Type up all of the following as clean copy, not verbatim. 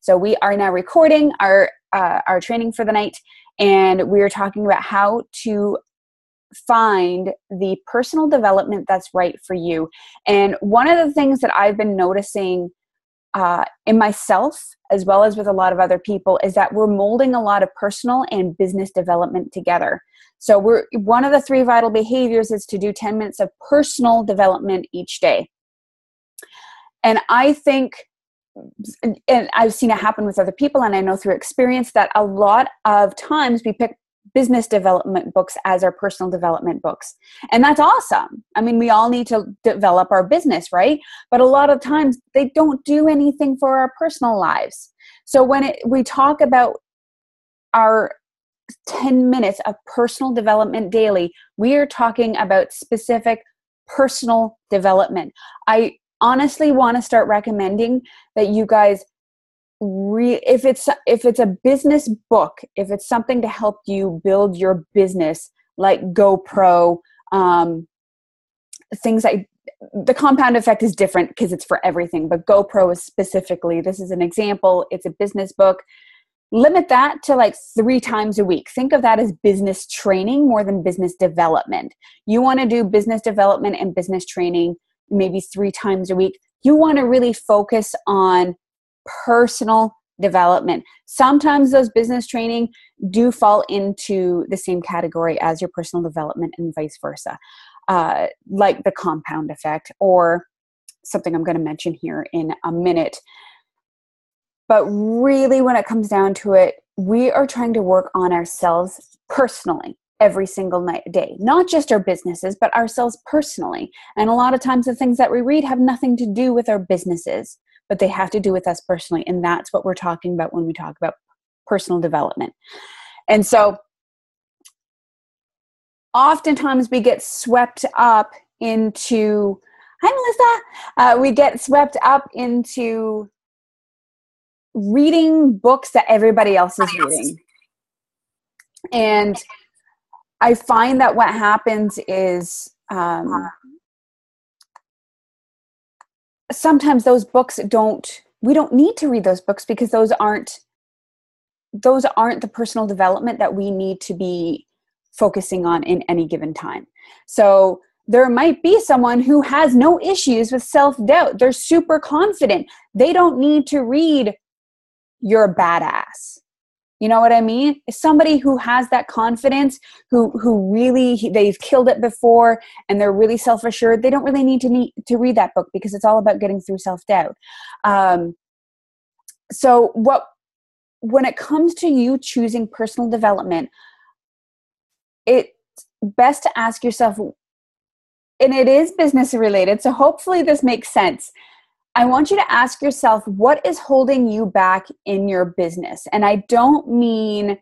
So we are now recording our training for the night, and we're talking about how to find the personal development that's right for you. And one of the things that I've been noticing in myself, as well as with a lot of other people, is that we're molding a lot of personal and business development together. So one of the 3 vital behaviors is to do 10 minutes of personal development each day. And I think, and I've seen it happen with other people, and I know through experience that a lot of times we pick business development books as our personal development books. And that's awesome. I mean, we all need to develop our business, right? But a lot of times they don't do anything for our personal lives. So when we talk about our 10 minutes of personal development daily, we are talking about specific personal development. I honestly want to start recommending that you guys if it's a business book, if it's something to help you build your business, like GoPro, things like the compound effect is different because it's for everything, but GoPro is specifically, this is an example. It's a business book. Limit that to like 3 times a week. Think of that as business training more than business development. You want to do business development and business training maybe 3 times a week. You want to really focus on personal development. Sometimes those business training do fall into the same category as your personal development and vice versa, like the compound effect or something I'm going to mention here in a minute. But really, when it comes down to it, we are trying to work on ourselves personally every single day, not just our businesses, but ourselves personally. And a lot of times the things that we read have nothing to do with our businesses, but they have to do with us personally. And that's what we're talking about when we talk about personal development. And so oftentimes we get swept up into, hi Melissa, we get swept up into reading books that everybody else is reading. And I find that what happens is sometimes those books we don't need to read those books because those aren't the personal development that we need to be focusing on in any given time. So there might be someone who has no issues with self-doubt. They're super confident. They don't need to read You're a Badass. You know what I mean? Somebody who has that confidence, who really, they've killed it before and they're really self-assured, they don't really need to read that book because it's all about getting through self-doubt. So when it comes to you choosing personal development, it's best to ask yourself, and it is business related, so hopefully this makes sense. I want you to ask yourself, what is holding you back in your business? And I don't mean,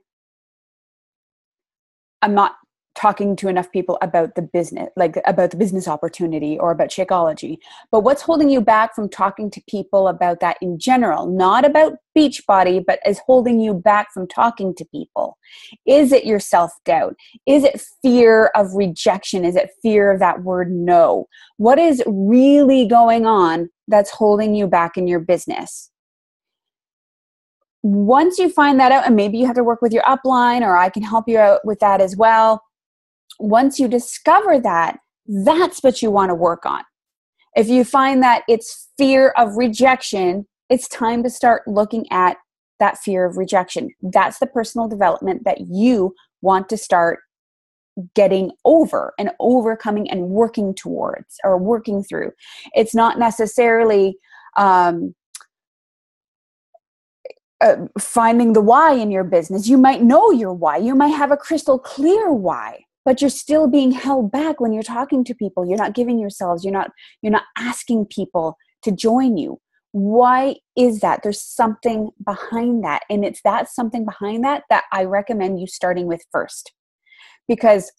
I'm not talking to enough people about the business, like about the business opportunity or about Shakeology, but what's holding you back from talking to people about that in general, not about Beachbody, but is holding you back from talking to people? Is it your self-doubt? Is it fear of rejection? Is it fear of that word no? What is really going on that's holding you back in your business? Once you find that out, and maybe you have to work with your upline, or I can help you out with that as well. Once you discover that, that's what you want to work on. If you find that it's fear of rejection, it's time to start looking at that fear of rejection. That's the personal development that you want to start getting over and overcoming and working towards or working through. It's not necessarily finding the why in your business. You might know your why. You might have a crystal clear why, but you're still being held back when you're talking to people. You're not giving yourselves. You're not asking people to join you. Why is that? There's something behind that. And it's that something behind that I recommend you starting with first. Because,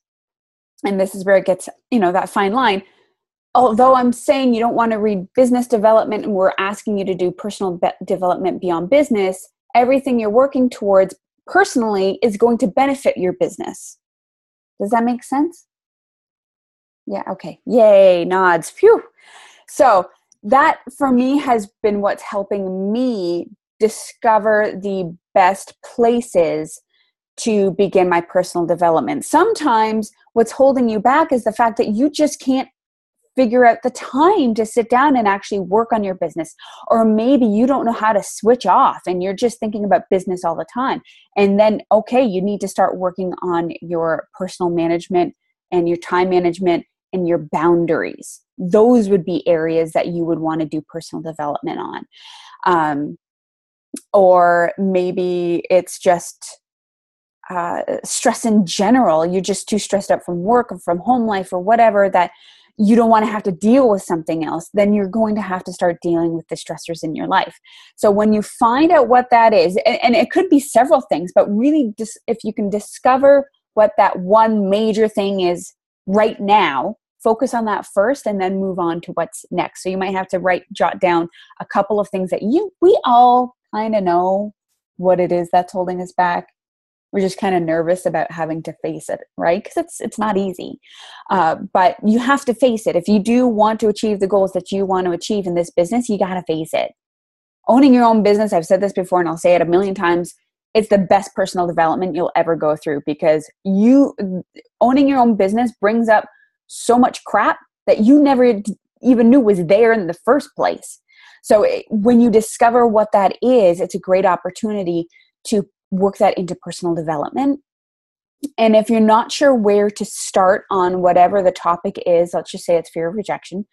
and this is where it gets, that fine line. Although I'm saying you don't want to read business development and we're asking you to do personal development beyond business, everything you're working towards personally is going to benefit your business. Does that make sense? Yeah, okay. Yay, nods. Phew. So that for me has been what's helping me discover the best places to begin my personal development. Sometimes what's holding you back is the fact that you just can't figure out the time to sit down and actually work on your business. Or maybe you don't know how to switch off and you're just thinking about business all the time. And then, okay, you need to start working on your personal management and your time management and your boundaries. Those would be areas that you would want to do personal development on. Or maybe it's just stress in general. You're just too stressed out from work or from home life or whatever that you don't want to have to deal with something else. Then you're going to have to start dealing with the stressors in your life. So when you find out what that is, and it could be several things, but really just if you can discover what that one major thing is right now, focus on that first and then move on to what's next. So you might have to jot down a couple of things that we all kind of know what it is that's holding us back. We're just kind of nervous about having to face it, right? Because it's not easy. But you have to face it. If you do want to achieve the goals that you want to achieve in this business, you got to face it. Owning your own business, I've said this before and I'll say it a million times, it's the best personal development you'll ever go through, because owning your own business brings up so much crap that you never even knew was there in the first place. So when you discover what that is, it's a great opportunity to work that into personal development. And if you're not sure where to start on whatever the topic is, let's just say it's fear of rejection,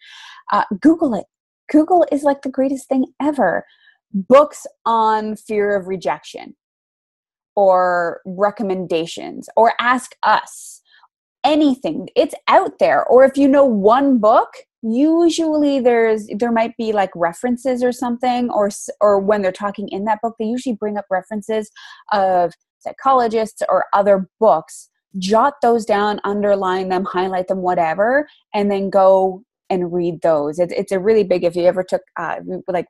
Google it. Google is like the greatest thing ever. Books on fear of rejection or recommendations or Ask Us, anything. It's out there. Or if you know one book, usually there might be like references or something, or when they're talking in that book, they usually bring up references of psychologists or other books. Jot those down, underline them, highlight them, whatever, and then go and read those. It's a really big, if you ever took,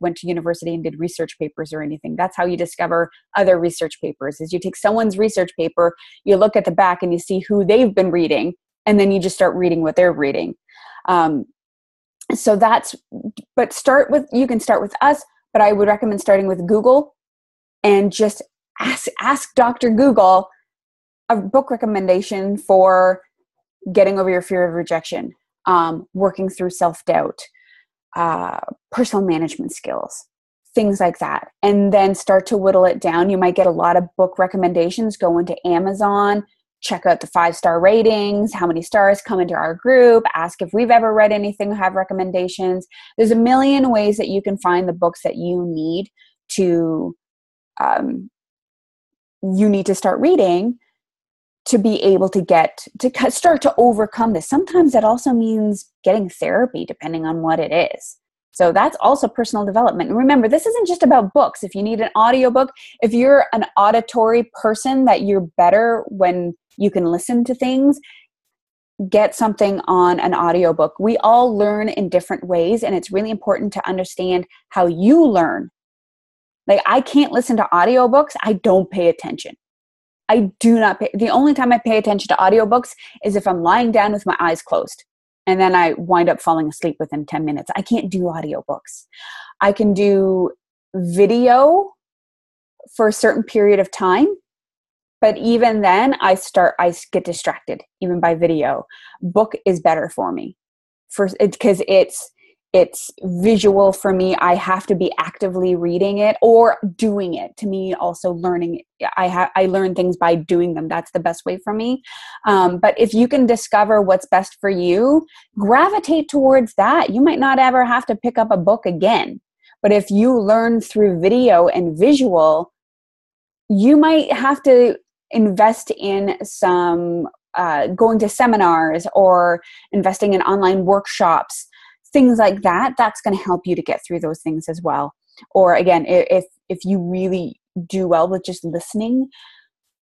went to university and did research papers or anything, that's how you discover other research papers, is you take someone's research paper, you look at the back and you see who they've been reading, and then you just start reading what they're reading. So you can start with us, but I would recommend starting with Google and just ask Dr. Google a book recommendation for getting over your fear of rejection, working through self-doubt, personal management skills, things like that. And then start to whittle it down. You might get a lot of book recommendations. Go into Amazon, check out the 5-star ratings, how many stars, come into our group, ask if we've ever read anything, have recommendations. There's a million ways that you can find the books that you need to start reading to be able to start to overcome this. Sometimes that also means getting therapy, depending on what it is. So that's also personal development. And remember, this isn't just about books. If you need an audiobook, if you're an auditory person that you're better when you can listen to things, get something on an audiobook. We all learn in different ways, and it's really important to understand how you learn. Like, I can't listen to audiobooks. I don't pay attention. I do not pay. The only time I pay attention to audiobooks is if I'm lying down with my eyes closed, and then I wind up falling asleep within 10 minutes. I can't do audiobooks. I can do video for a certain period of time, but even then I get distracted even by video. Book is better for me because it's visual for me. I have to be actively reading it or doing it. To me, also learning, I learn things by doing them. That's the best way for me. But if you can discover what's best for you, gravitate towards that. You might not ever have to pick up a book again. But if you learn through video and visual, you might have to invest in some going to seminars or investing in online workshops, things like that. That's going to help you to get through those things as well. Or again, if you really do well with just listening,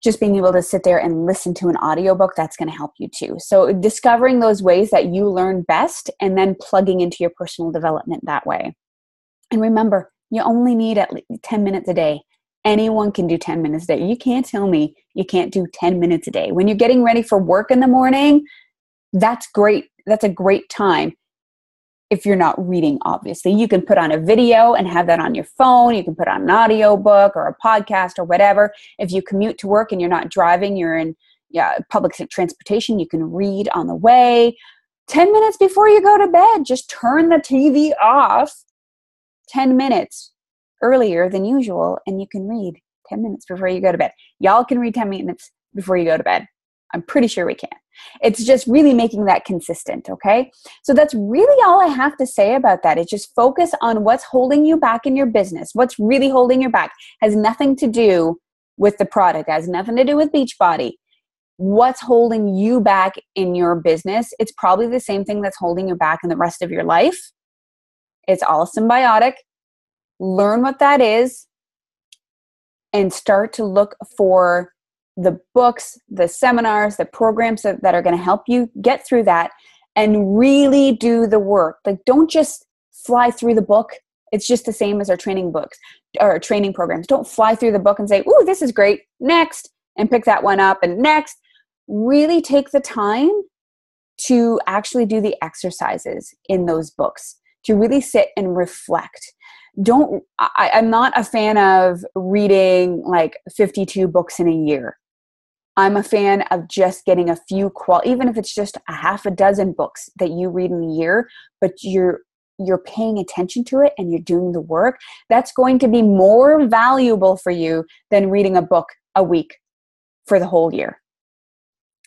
just being able to sit there and listen to an audiobook, that's going to help you too. So discovering those ways that you learn best and then plugging into your personal development that way. And remember, you only need at least 10 minutes a day. Anyone can do 10 minutes a day. You can't tell me you can't do 10 minutes a day. When you're getting ready for work in the morning, that's great. That's a great time. if you're not reading, obviously. You can put on a video and have that on your phone. You can put on an audio book or a podcast or whatever. If you commute to work and you're not driving, you're in public transportation, you can read on the way. 10 minutes before you go to bed, just turn the TV off 10 minutes earlier than usual, and you can read 10 minutes before you go to bed. Y'all can read 10 minutes before you go to bed. I'm pretty sure we can. It's just really making that consistent, okay? So that's really all I have to say about that. Is just focus on what's holding you back in your business. What's really holding you back has nothing to do with the product. It has nothing to do with Beachbody. What's holding you back in your business? It's probably the same thing that's holding you back in the rest of your life. It's all symbiotic. Learn what that is and start to look for the books, the seminars, the programs that are going to help you get through that and really do the work. Like, don't just fly through the book. It's just the same as our training books or training programs. Don't fly through the book and say, "Ooh, this is great. Next," and pick that one up and next. Really take the time to actually do the exercises in those books, to really sit and reflect. I'm not a fan of reading like 52 books in a year. I'm a fan of just getting a few even if it's just a half a dozen books that you read in a year, but you're paying attention to it and you're doing the work. That's going to be more valuable for you than reading a book a week for the whole year.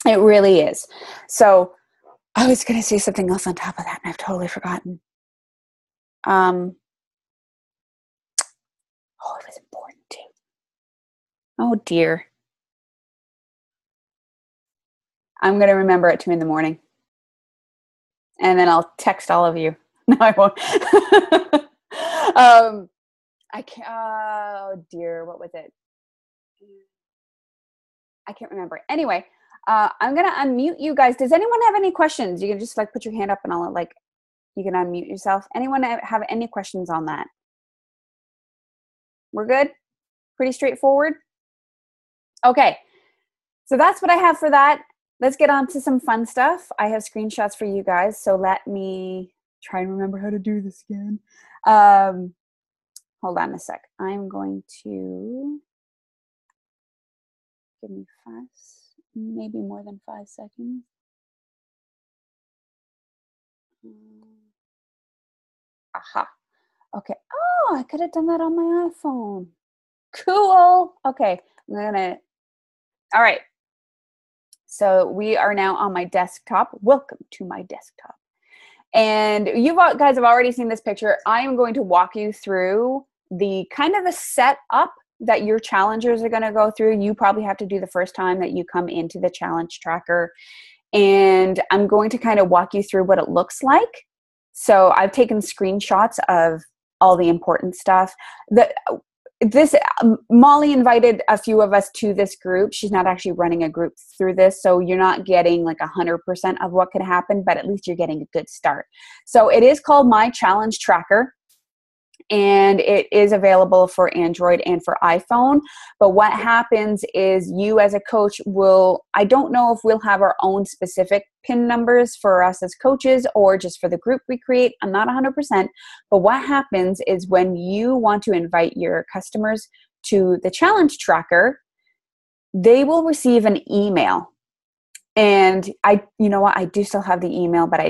It really is. So I was going to say something else on top of that and I've totally forgotten. Oh, it was important too. Oh dear. I'm going to remember at 2 a.m. and then I'll text all of you. No, I won't. I can't, oh dear, what was it? I can't remember. Anyway, I'm going to unmute you guys. Does anyone have any questions? You can just like put your hand up and I'll like, you can unmute yourself. Anyone have any questions on that? We're good? Pretty straightforward? Okay. So that's what I have for that. Let's get on to some fun stuff. I have screenshots for you guys. So let me try and remember how to do this again. Hold on a sec. I'm going to give me maybe more than 5 seconds. Aha. Okay. Oh, I could have done that on my iPhone. Cool. Okay. All right. So we are now on my desktop. Welcome to my desktop. And you guys have already seen this picture. I am going to walk you through the kind of the setup that your challengers are going to go through. You probably have to do the first time that you come into the challenge tracker. And I'm going to kind of walk you through what it looks like. So I've taken screenshots of all the important stuff. Molly invited a few of us to this group. She's not actually running a group through this, so you're not getting like 100% of what could happen, but at least you're getting a good start. So it is called My Challenge Tracker, and it is available for Android and for iPhone. But what happens is you as a coach I don't know if we'll have our own specific PIN numbers for us as coaches or just for the group we create. I'm not 100%. But what happens is when you want to invite your customers to the challenge tracker, they will receive an email. And you know what? I do still have the email, but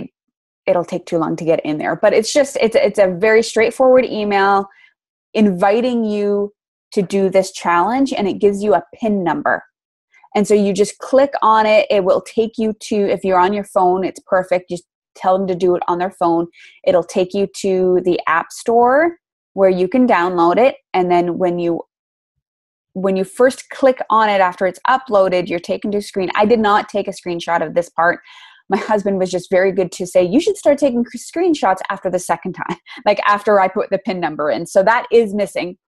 it'll take too long to get in there. But it's a very straightforward email inviting you to do this challenge, and it gives you a PIN number. And so you just click on it. It will take you to, if you're on your phone, it's perfect. Just tell them to do it on their phone. It'll take you to the App Store where you can download it. And then when you first click on it after it's uploaded, you're taken to a screen. I did not take a screenshot of this part. My husband was just very good to say, you should start taking screenshots after the second time, like after I put the PIN number in. So that is missing,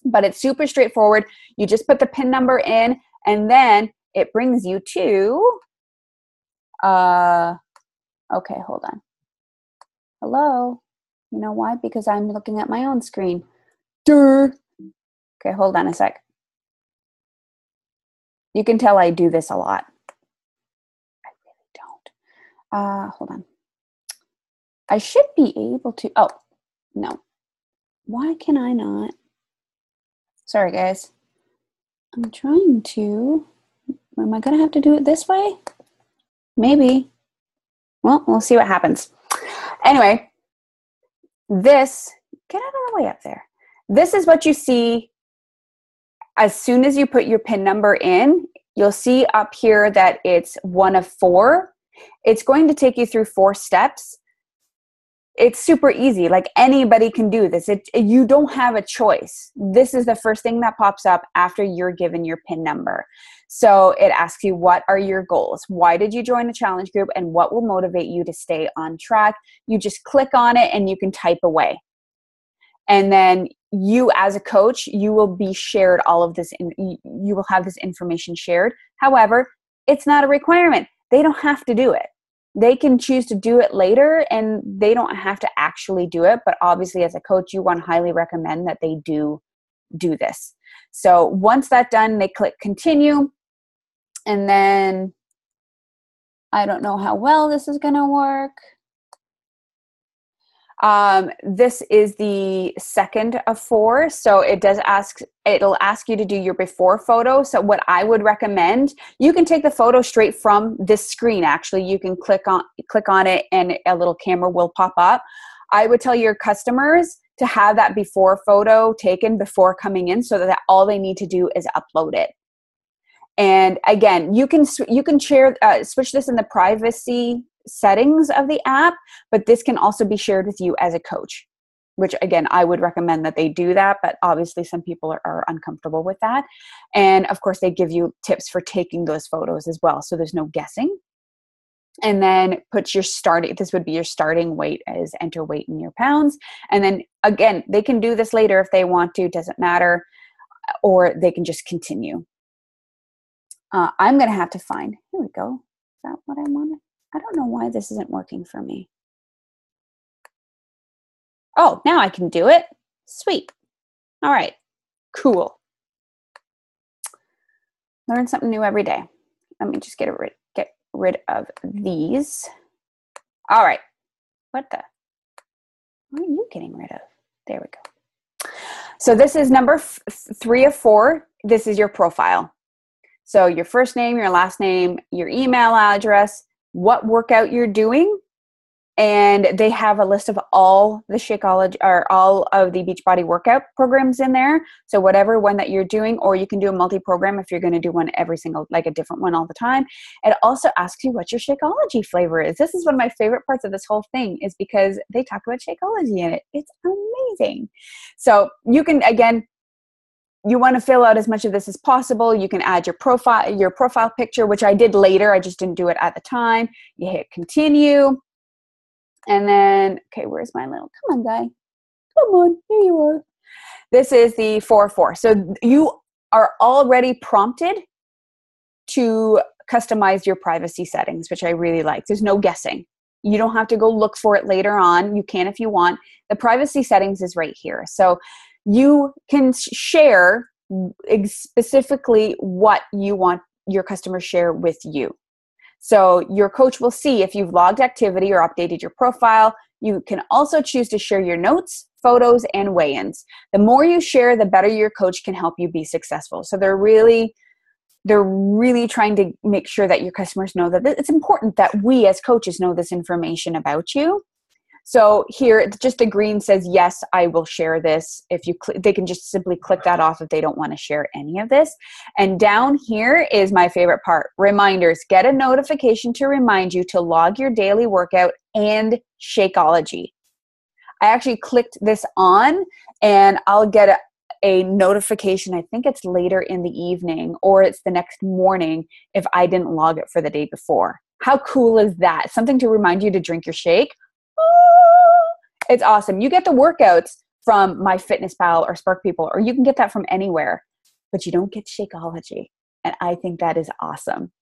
but it's super straightforward. You just put the PIN number in and then it brings you to, okay, hold on. Hello. You know why? Because I'm looking at my own screen. Durr. Okay, hold on a sec. You can tell I do this a lot. Hold on. I should be able to, oh, no. Why can I not? Sorry, guys. I'm trying to, am I going to have to do it this way? Maybe. Well, we'll see what happens. Anyway, this, get out of the way up there. This is what you see as soon as you put your PIN number in. You'll see up here that it's one of 4. It's going to take you through 4 steps. It's super easy. Like anybody can do this. You don't have a choice. This is the first thing that pops up after you're given your PIN number. So it asks you, what are your goals? Why did you join the challenge group? And what will motivate you to stay on track? You just click on it and you can type away. And then you as a coach, you will be shared all of this. You will have this information shared. However, it's not a requirement. They don't have to do it. They can choose to do it later and they don't have to actually do it. But obviously as a coach, you want to highly recommend that they do this. So once that's done, they click continue. And then I don't know how well this is going to work. This is the second of 4. So it'll ask you to do your before photo. So what I would recommend, you can take the photo straight from this screen. Actually, you can click on it and a little camera will pop up. I would tell your customers to have that before photo taken before coming in so that all they need to do is upload it. And again, you can share, switch this in the privacy settings of the app, but this can also be shared with you as a coach, which again, I would recommend that they do that, but obviously some people are uncomfortable with that. And of course they give you tips for taking those photos as well. So there's no guessing. And then this would be your starting weight, as enter weight in your pounds. And then again, they can do this later if they want to, doesn't matter, or they can just continue. I'm going to have to find, here we go. Is that what I wanted? I don't know why this isn't working for me. Oh, now I can do it. Sweet. All right, cool. Learn something new every day. Let me just get rid of these. All right. What are you getting rid of? There we go. So this is number 3 of 4. This is your profile. So your first name, your last name, your email address, what workout you're doing, and they have a list of all the Shakeology or all of the Beachbody workout programs in there. So whatever one that you're doing, or you can do a multi-program if you're going to do one every single, like a different one all the time. It also asks you what your Shakeology flavor is. This is one of my favorite parts of this whole thing, is because they talk about Shakeology in it. It's amazing. So you can, again, you want to fill out as much of this as possible. You can add your profile picture, which I did later. I just didn't do it at the time. You hit continue. And then, okay, where's my little, come on, guy. Come on, here you are. This is the 4-4. So you are already prompted to customize your privacy settings, which I really like. There's no guessing. You don't have to go look for it later on. You can if you want. The privacy settings is right here. So you can share specifically what you want your customers share with you. So your coach will see if you've logged activity or updated your profile. You can also choose to share your notes, photos, and weigh-ins. The more you share, the better your coach can help you be successful. So they're really trying to make sure that your customers know that it's important that we as coaches know this information about you. So here, just the green says, yes, I will share this. If you they can just simply click that off if they don't want to share any of this. And down here is my favorite part, reminders. Get a notification to remind you to log your daily workout and Shakeology. I actually clicked this on and I'll get a notification. I think it's later in the evening or it's the next morning if I didn't log it for the day before. How cool is that? Something to remind you to drink your shake. It's awesome. You get the workouts from MyFitnessPal or Spark People, or you can get that from anywhere, but you don't get Shakeology. And I think that is awesome.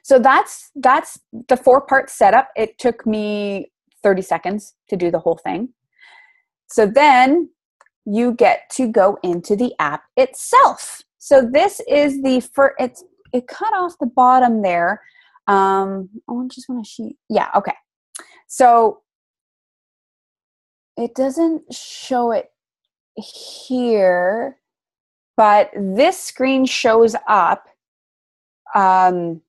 So that's the 4-part setup. It took me 30 seconds to do the whole thing. So then you get to go into the app itself. So this is the first, it cut off the bottom there. I just want to yeah, okay. So it doesn't show it here, but this screen shows up on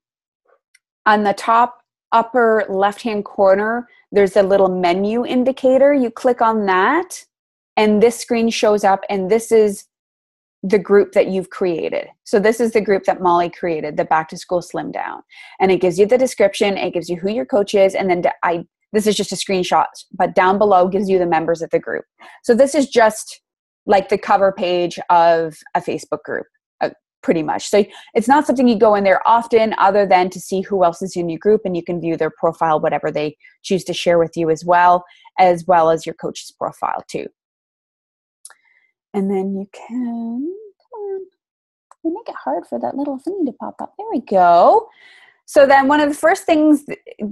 the top upper left-hand corner. There's a little menu indicator. You click on that, and this screen shows up, and this is the group that you've created. So this is the group that Molly created, the Back to School Slim Down. And it gives you the description, it gives you who your coach is, and then this is just a screenshot, but down below gives you the members of the group. So this is just like the cover page of a Facebook group, pretty much. So it's not something you go in there often other than to see who else is in your group, and you can view their profile, whatever they choose to share with you as well as your coach's profile too. And then you can, come on, we make it hard for that little thingy to pop up. There we go. So then one of the first things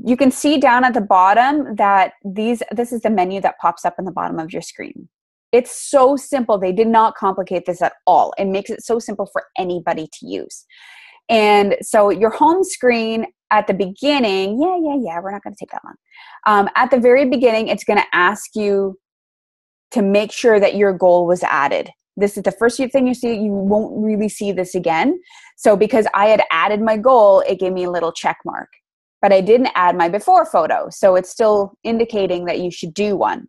you can see down at the bottom that this is the menu that pops up in the bottom of your screen. It's so simple. They did not complicate this at all. It makes it so simple for anybody to use. And so your home screen at the beginning, we're not going to take that long. At the very beginning, it's going to ask you to make sure that your goal was added. This is the first thing you see. You won't really see this again. So because I had added my goal, it gave me a little check mark. But I didn't add my before photo. So it's still indicating that you should do one.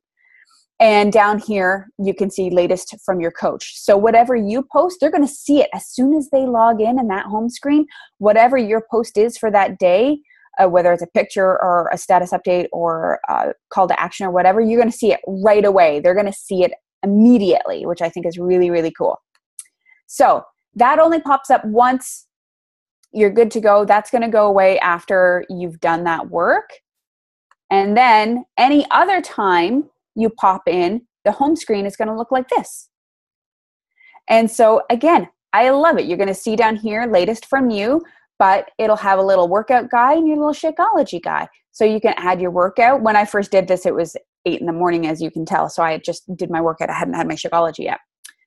And down here, you can see latest from your coach. So whatever you post, they're going to see it as soon as they log in that home screen. Whatever your post is for that day, whether it's a picture or a status update or a call to action or whatever, you're going to see it right away. They're going to see it immediately, which I think is really, really cool. So that only pops up once. You're good to go. That's going to go away after you've done that work. And then any other time you pop in, the home screen is going to look like this. And so again, I love it. You're going to see down here, latest from you, but it'll have a little workout guide and your little Shakeology guide. So you can add your workout. When I first did this, it was 8 in the morning, as you can tell. So I just did my workout. I hadn't had my Shakeology yet.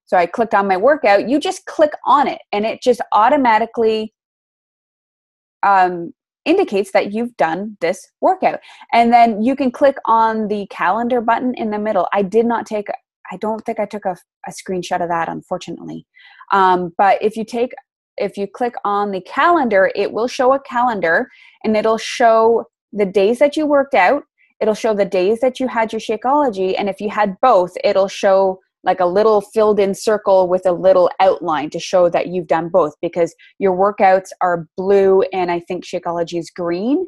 So I clicked on my workout. You just click on it and it just automatically indicates that you've done this workout. And then you can click on the calendar button in the middle. I don't think I took a screenshot of that, unfortunately. But if you click on the calendar, it will show a calendar and it'll show the days that you worked out. It'll show the days that you had your Shakeology. And if you had both, it'll show like a little filled in circle with a little outline to show that you've done both, because your workouts are blue and I think Shakeology is green,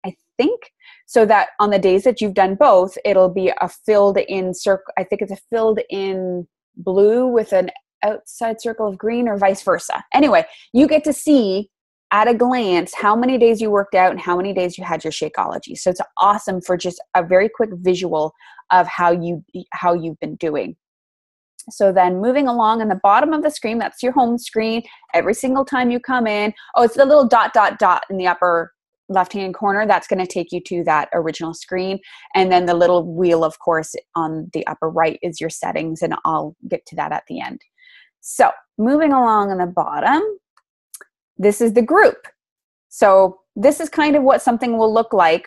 I think. So that on the days that you've done both, it'll be a filled in circle. I think it's a filled in blue with an outside circle of green or vice versa. Anyway, you get to see at a glance how many days you worked out and how many days you had your Shakeology. So it's awesome for just a very quick visual of how you've been doing. So then moving along on the bottom of the screen, that's your home screen. Every single time you come in, it's the little dot in the upper left-hand corner. That's going to take you to that original screen. And then the little wheel, of course, on the upper right is your settings, and I'll get to that at the end. So moving along on the bottom, this is the group. So this is kind of what something will look like.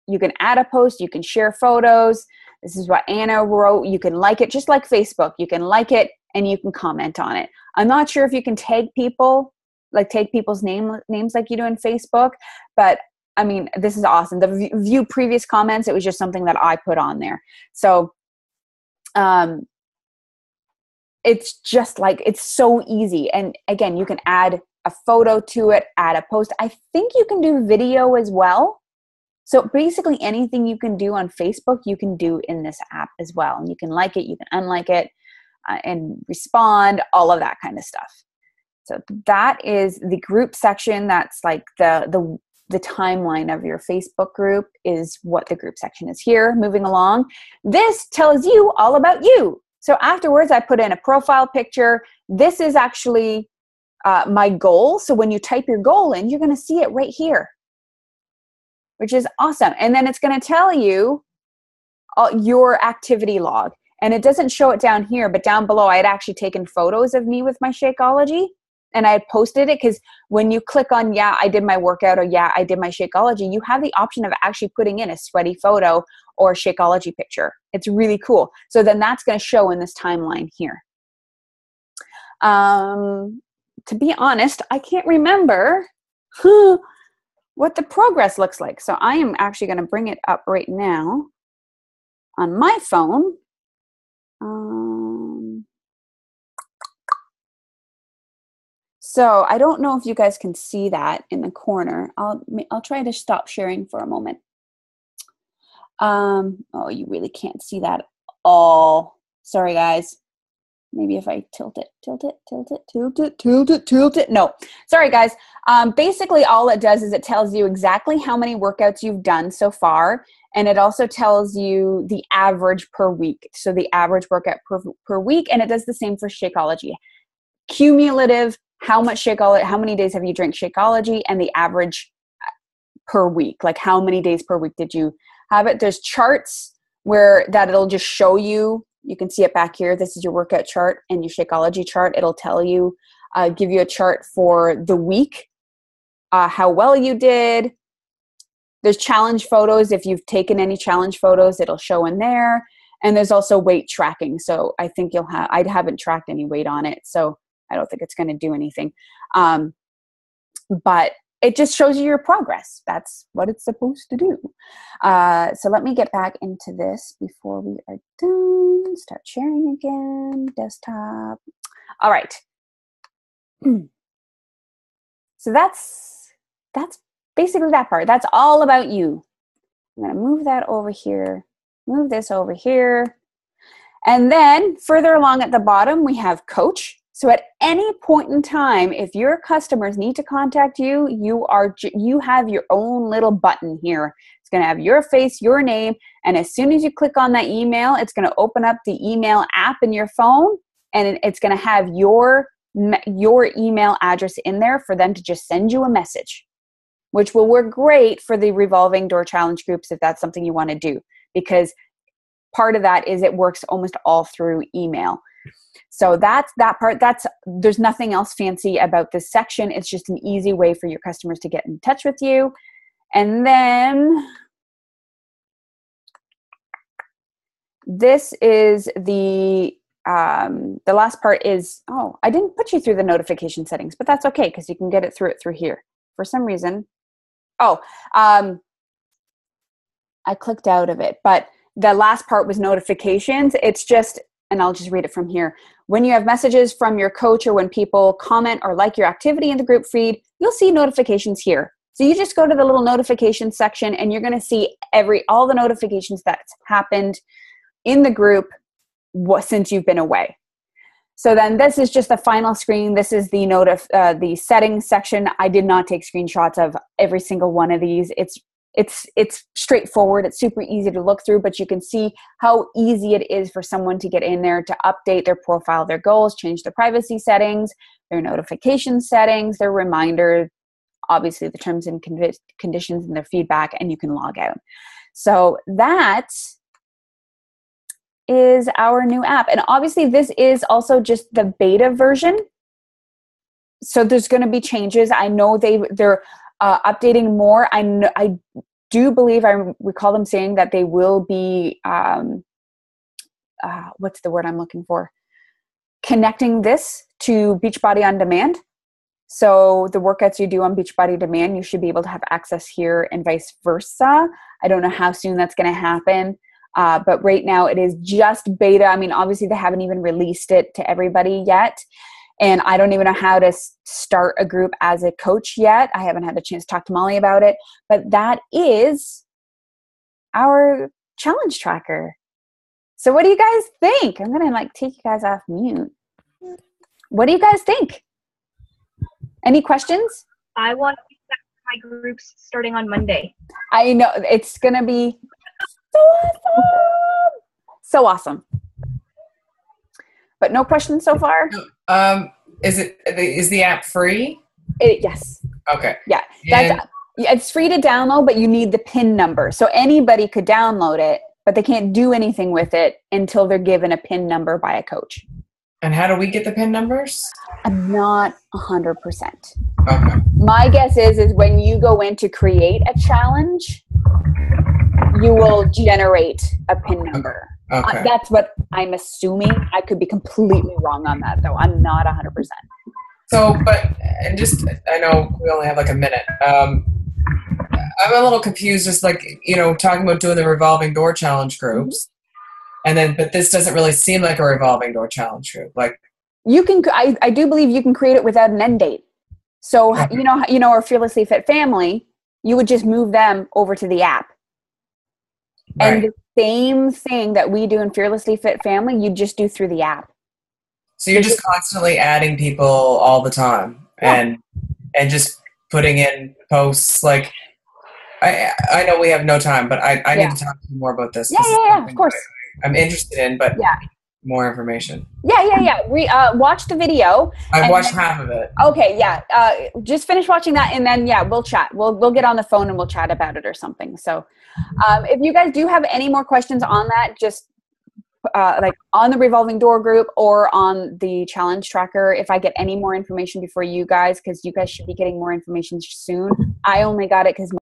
You can add a post, you can share photos. This is what Anna wrote. You can like it just like Facebook. You can like it and you can comment on it. I'm not sure if you can tag people, like take people's names like you do in Facebook, but I mean, this is awesome. The view previous comments, it was just something that I put on there. So it's just like, it's so easy. And again, you can add a photo to it, add a post. I think you can do video as well. So basically anything you can do on Facebook, you can do in this app as well. And you can like it, you can unlike it, and respond, all of that kind of stuff. So that is the group section. That's like the timeline of your Facebook group is what the group section is here. Moving along, this tells you all about you. So afterwards, I put in a profile picture. This is actually my goal. So when you type your goal in, you're going to see it right here, which is awesome. And then it's going to tell you your activity log. And it doesn't show it down here, but down below, I had actually taken photos of me with my Shakeology, and I had posted it, because when you click on, yeah, I did my workout, or yeah, I did my Shakeology, you have the option of actually putting in a sweaty photo or Shakeology picture. It's really cool. So then that's going to show in this timeline here. To be honest, I can't remember what the progress looks like. So I am actually going to bring it up right now on my phone. So I don't know if you guys can see that in the corner. I'll try to stop sharing for a moment. Oh, you really can't see that at all. Sorry, guys. Maybe if I tilt it. No, sorry, guys. Basically, all it does is it tells you exactly how many workouts you've done so far. And it also tells you the average per week. So the average workout per week. And it does the same for Shakeology. Cumulative, how many days have you drank Shakeology, and the average per week. Like how many days per week did you have it? There's charts where that it'll just show you. You can see it back here. This is your workout chart and your Shakeology chart. It'll tell you, give you a chart for the week, how well you did. There's challenge photos. If you've taken any challenge photos, it'll show in there. And there's also weight tracking. So I think I haven't tracked any weight on it, so I don't think it's going to do anything. But it just shows you your progress. That's what it's supposed to do. So let me get back into this before we are done. Start sharing again. Desktop. All right. So that's basically that part. That's all about you. I'm going to move that over here. Move this over here. And then further along at the bottom, we have coach. So at any point in time, if your customers need to contact you, you have your own little button here. It's going to have your face, your name, and as soon as you click on that email, it's going to open up the email app in your phone, and it's going to have your email address in there for them to just send you a message, which will work great for the revolving door challenge groups if that's something you want to do, because part of that is it works almost all through email. So that's that part. There's nothing else fancy about this section. It's just an easy way for your customers to get in touch with you. And then this is the last part is, I didn't put you through the notification settings, but that's okay because you can get it through here. For some reason, I clicked out of it, but the last part was notifications. It's just, and I'll just read it from here. When you have messages from your coach or when people comment or like your activity in the group feed, you'll see notifications here. So you just go to the little notification section and you're going to see all the notifications that's happened in the group since you've been away. So then this is just the final screen. This is the settings section. I did not take screenshots of every single one of these. It's straightforward. It's super easy to look through, but you can see how easy it is for someone to get in there to update their profile, their goals, change the privacy settings, their notification settings, their reminder, obviously the terms and conditions and their feedback, and you can log out. So that is our new app. And obviously this is also just the beta version. So there's going to be changes. I know they're updating more. I do believe I recall them saying that they will be, what's the word I'm looking for? Connecting this to Beachbody On Demand. So the workouts you do on Beachbody Demand, you should be able to have access here and vice versa. I don't know how soon that's going to happen. But right now it is just beta. I mean, obviously they haven't even released it to everybody yet. And I don't even know how to start a group as a coach yet. I haven't had a chance to talk to Molly about it. But that is our challenge tracker. So what do you guys think? I'm going to take you guys off mute. What do you guys think? Any questions? I want to be back to my groups starting on Monday. I know. It's going to be so awesome. So awesome. But no questions so far? Is the app free? Yes. Okay. Yeah. It's free to download, but you need the PIN number. So anybody could download it, but they can't do anything with it until they're given a PIN number by a coach. And how do we get the PIN numbers? I'm not 100%. Okay. My guess is when you go in to create a challenge, you will generate a PIN number. Okay. That's what I'm assuming. I could be completely wrong on that, though. I'm not 100%. So, I know we only have like a minute. I'm a little confused, just like, talking about doing the revolving door challenge groups. But this doesn't really seem like a revolving door challenge group. Like, you can, I do believe you can create it without an end date. So, our Fearlessly Fit family, you would just move them over to the app. right. And the same thing that we do in Fearlessly Fit family, you just do through the app. So you're just constantly adding people all the time, and just putting in posts. Like, I know we have no time, but I need to talk to you more about this. Yeah, of course. I'm interested in, but more information. Yeah. Watch the video. I've watched half of it. Okay, yeah. Just finish watching that, and then we'll chat. We'll get on the phone and we'll chat about it or something. So, if you guys do have any more questions on that, just like on the revolving door group or on the challenge tracker, if I get any more information before you guys, because you guys should be getting more information soon. I only got it because